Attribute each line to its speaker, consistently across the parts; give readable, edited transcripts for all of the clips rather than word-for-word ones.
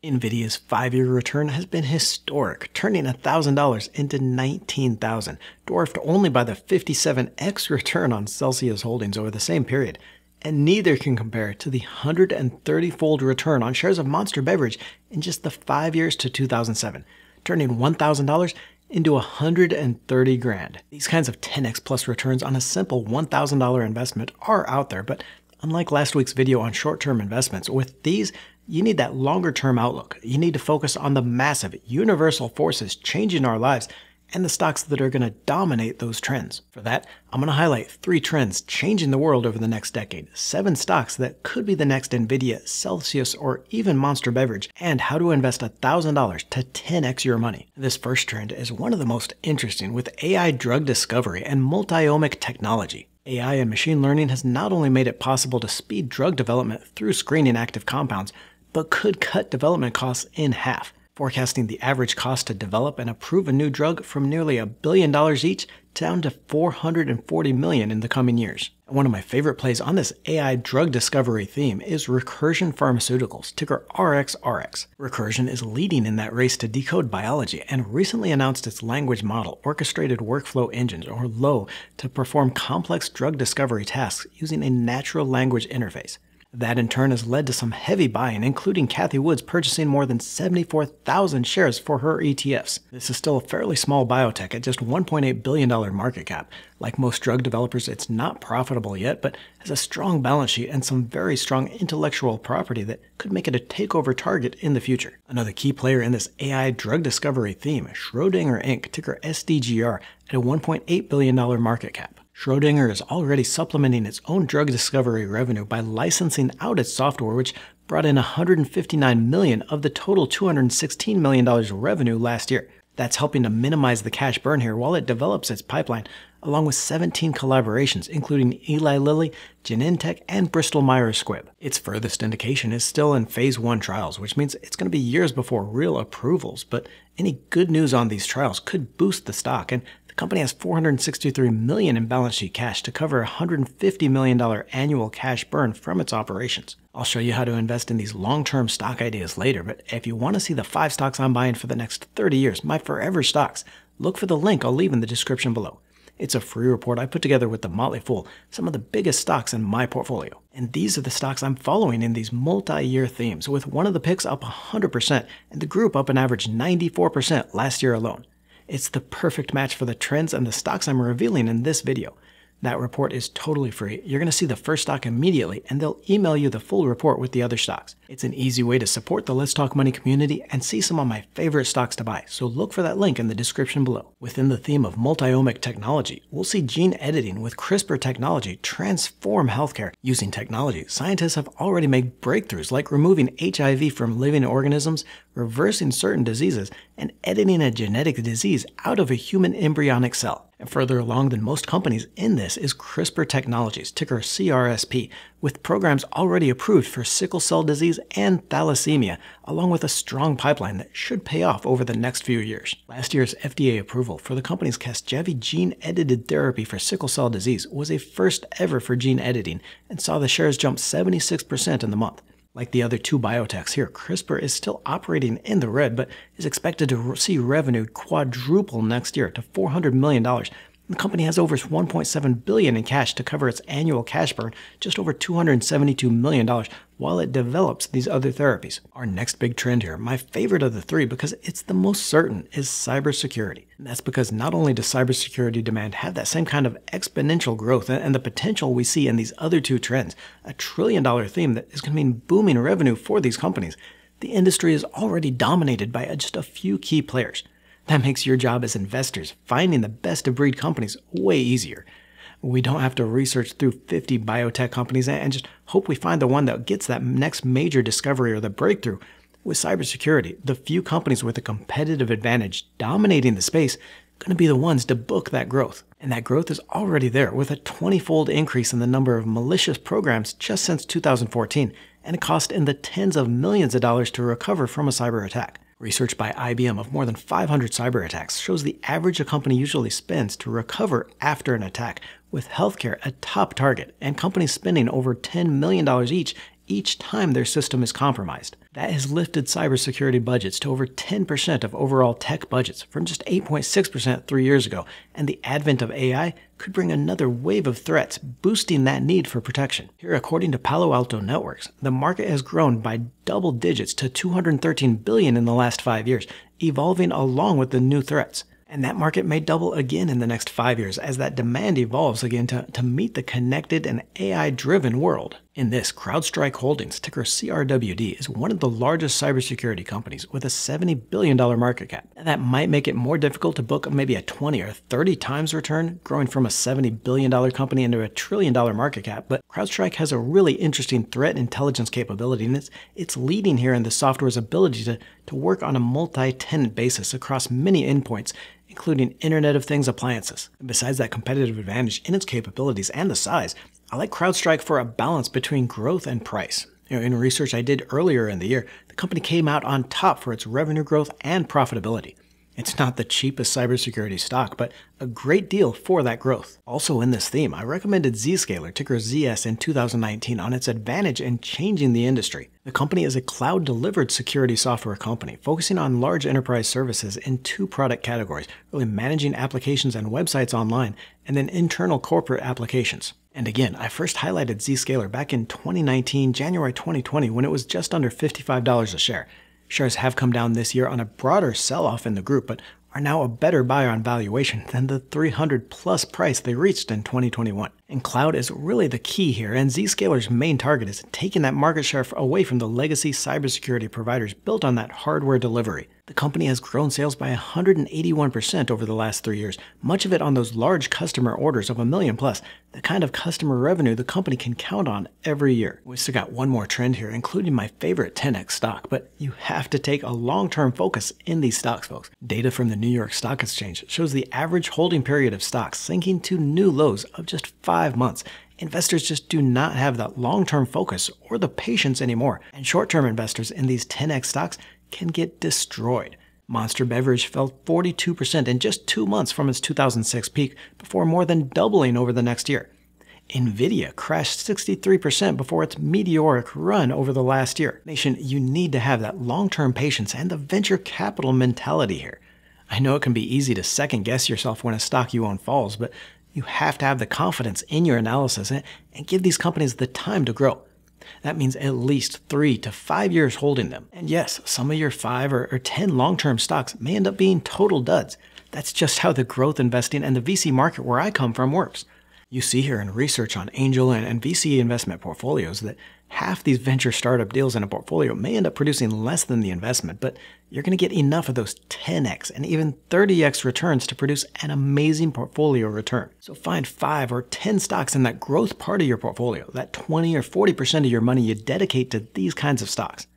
Speaker 1: NVIDIA's 5-year return has been historic, turning $1,000 into $19,000, dwarfed only by the 57x return on Celsius Holdings over the same period. And neither can compare to the 130-fold return on shares of Monster Beverage in just the 5 years to 2007, turning $1,000 into $130,000. These kinds of 10x plus returns on a simple $1,000 investment are out there, but unlike last week's video on short-term investments, with these, you need that longer-term outlook. You need to focus on the massive, universal forces changing our lives and the stocks that are going to dominate those trends. For that, I'm going to highlight 3 trends changing the world over the next decade, 7 stocks that could be the next NVIDIA, Celsius, or even Monster Beverage, and how to invest $1,000 to 10x your money. This first trend is one of the most interesting with AI drug discovery and multi-omic technology. AI and machine learning has not only made it possible to speed drug development through screening active compounds, but could cut development costs in half, forecasting the average cost to develop and approve a new drug from nearly $1 billion each down to $440 million in the coming years. One of my favorite plays on this AI drug discovery theme is Recursion Pharmaceuticals, ticker RXRX. Recursion is leading in that race to decode biology and recently announced its language model, Orchestrated Workflow Engines, or LOW, to perform complex drug discovery tasks using a natural language interface. That in turn has led to some heavy buying, including Cathie Wood's purchasing more than 74,000 shares for her ETFs. This is still a fairly small biotech at just $1.8 billion market cap. Like most drug developers, it's not profitable yet, but has a strong balance sheet and some very strong intellectual property that could make it a takeover target in the future. Another key player in this AI drug discovery theme, Schrödinger Inc., ticker SDGR, at a $1.8 billion market cap. Schrödinger is already supplementing its own drug discovery revenue by licensing out its software, which brought in $159 million of the total $216 million revenue last year. That's helping to minimize the cash burn here while it develops its pipeline, along with 17 collaborations, including Eli Lilly, Genentech, and Bristol Myers Squibb. Its furthest indication is still in phase 1 trials, which means it's going to be years before real approvals, but any good news on these trials could boost the stock, and the company has $463 million in balance sheet cash to cover a $150 million annual cash burn from its operations. I'll show you how to invest in these long-term stock ideas later, but if you want to see the 5 stocks I'm buying for the next 30 years, my forever stocks, look for the link I'll leave in the description below. It's a free report I put together with the Motley Fool, some of the biggest stocks in my portfolio. And these are the stocks I'm following in these multi-year themes, with one of the picks up 100% and the group up an average 94% last year alone. It's the perfect match for the trends and the stocks I'm revealing in this video. That report is totally free. You're going to see the first stock immediately, and they'll email you the full report with the other stocks. It's an easy way to support the Let's Talk Money community and see some of my favorite stocks to buy, so look for that link in the description below. Within the theme of multi-omic technology, we'll see gene editing with CRISPR technology transform healthcare. Using technology, scientists have already made breakthroughs like removing HIV from living organisms, reversing certain diseases, and editing a genetic disease out of a human embryonic cell. And further along than most companies in this is CRISPR Technologies, ticker CRSP, with programs already approved for sickle cell disease and thalassemia, along with a strong pipeline that should pay off over the next few years. Last year's FDA approval for the company's Casgevy gene-edited therapy for sickle cell disease was a first ever for gene editing and saw the shares jump 76% in the month. Like the other 2 biotechs here, CRISPR is still operating in the red, but is expected to see revenue quadruple next year to $400 million. The company has over $1.7 billion in cash to cover its annual cash burn, just over $272 million, while it develops these other therapies. Our next big trend here, my favorite of the 3 because it's the most certain, is cybersecurity. And that's because not only does cybersecurity demand have that same kind of exponential growth and the potential we see in these other 2 trends, a $1 trillion theme that is going to mean booming revenue for these companies, the industry is already dominated by just a few key players. That makes your job as investors finding the best-of-breed companies way easier. We don't have to research through 50 biotech companies and just hope we find the one that gets that next major discovery or the breakthrough. With cybersecurity, the few companies with a competitive advantage dominating the space are going to be the ones to book that growth. And that growth is already there, with a 20-fold increase in the number of malicious programs just since 2014, and a cost in the tens of millions of dollars to recover from a cyber attack. Research by IBM of more than 500 cyber attacks shows the average a company usually spends to recover after an attack, with healthcare a top target and companies spending over $10 million each each time their system is compromised. That has lifted cybersecurity budgets to over 10% of overall tech budgets from just 8.6% 3 years ago, and the advent of AI could bring another wave of threats, boosting that need for protection. Here, according to Palo Alto Networks, the market has grown by double digits to $213 billion in the last 5 years, evolving along with the new threats. And that market may double again in the next 5 years as that demand evolves again to meet the connected and AI-driven world. In this, CrowdStrike Holdings, ticker CRWD, is one of the largest cybersecurity companies with a $70 billion market cap. And that might make it more difficult to book maybe a 20 or 30 times return, growing from a $70 billion company into a $1 trillion market cap, but CrowdStrike has a really interesting threat intelligence capability, and it's leading here in the software's ability to work on a multi-tenant basis across many endpoints, including Internet of Things appliances. And besides that competitive advantage in its capabilities and the size, I like CrowdStrike for a balance between growth and price. In research I did earlier in the year, the company came out on top for its revenue growth and profitability. It's not the cheapest cybersecurity stock, but a great deal for that growth. Also in this theme, I recommended Zscaler, ticker ZS, in 2019 on its advantage in changing the industry. The company is a cloud-delivered security software company focusing on large enterprise services in 2 product categories, really managing applications and websites online, and then internal corporate applications. And again, I first highlighted Zscaler back in 2019, January 2020, when it was just under $55 a share. Shares have come down this year on a broader sell-off in the group, but are now a better buy on valuation than the 300+ price they reached in 2021. And cloud is really the key here, and Zscaler's main target is taking that market share away from the legacy cybersecurity providers built on that hardware delivery. The company has grown sales by 181% over the last 3 years, much of it on those large customer orders of $1 million+, the kind of customer revenue the company can count on every year. We still got one more trend here, including my favorite 10x stock, but you have to take a long-term focus in these stocks, folks. Data from the New York Stock Exchange shows the average holding period of stocks sinking to new lows of just 5 months. Investors just do not have that long-term focus or the patience anymore, and short-term investors in these 10x stocks can get destroyed. Monster Beverage fell 42% in just 2 months from its 2006 peak, before more than doubling over the next year. Nvidia crashed 63% before its meteoric run over the last year. Nation, you need to have that long-term patience and the venture capital mentality here. I know it can be easy to second-guess yourself when a stock you own falls, but you have to have the confidence in your analysis and give these companies the time to grow. That means at least 3 to 5 years holding them. And yes, some of your 5 or 10 long-term stocks may end up being total duds. That's just how the growth investing and the VC market where I come from works. You see here in research on angel and VC investment portfolios that half these venture startup deals in a portfolio may end up producing less than the investment, but you're going to get enough of those 10x and even 30x returns to produce an amazing portfolio return. So find 5 or 10 stocks in that growth part of your portfolio, that 20 or 40% of your money you dedicate to these kinds of stocks.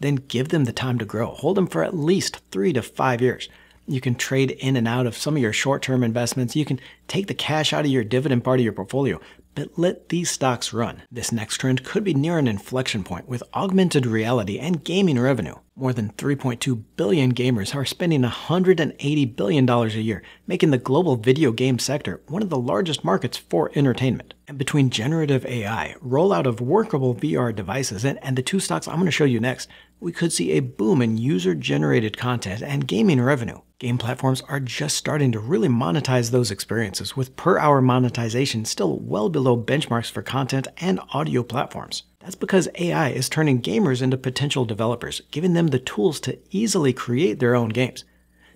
Speaker 1: Then give them the time to grow. Hold them for at least 3 to 5 years. You can trade in and out of some of your short-term investments. You can take the cash out of your dividend part of your portfolio, but let these stocks run. This next trend could be near an inflection point with augmented reality and gaming revenue. More than 3.2 billion gamers are spending $180 billion a year, making the global video game sector one of the largest markets for entertainment. And between generative AI, rollout of workable VR devices, and the 2 stocks I'm going to show you next, we could see a boom in user-generated content and gaming revenue. Game platforms are just starting to really monetize those experiences, with per-hour monetization still well below benchmarks for content and audio platforms. That's because AI is turning gamers into potential developers, giving them the tools to easily create their own games.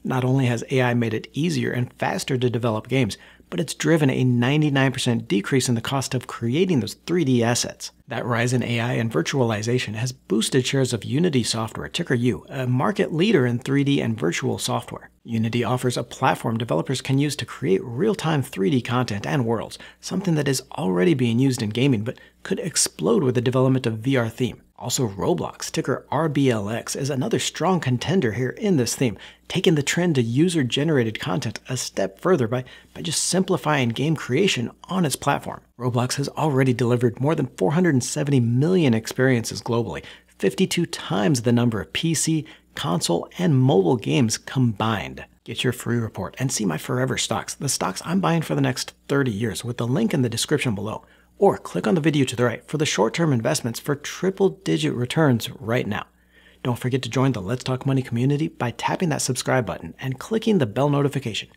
Speaker 1: Not only has AI made it easier and faster to develop games, but it's driven a 99% decrease in the cost of creating those 3D assets. That rise in AI and virtualization has boosted shares of Unity software, ticker U, a market leader in 3D and virtual software. Unity offers a platform developers can use to create real-time 3D content and worlds, something that is already being used in gaming but could explode with the development of VR theme. Also, Roblox, ticker RBLX, is another strong contender here in this theme, taking the trend to user-generated content a step further by just simplifying game creation on its platform. Roblox has already delivered more than 470 million experiences globally, 52 times the number of PC, console, and mobile games combined. Get your free report and see my forever stocks, the stocks I'm buying for the next 30 years, with the link in the description below. Or click on the video to the right for the short-term investments for triple-digit returns right now. Don't forget to join the Let's Talk Money community by tapping that subscribe button and clicking the bell notification.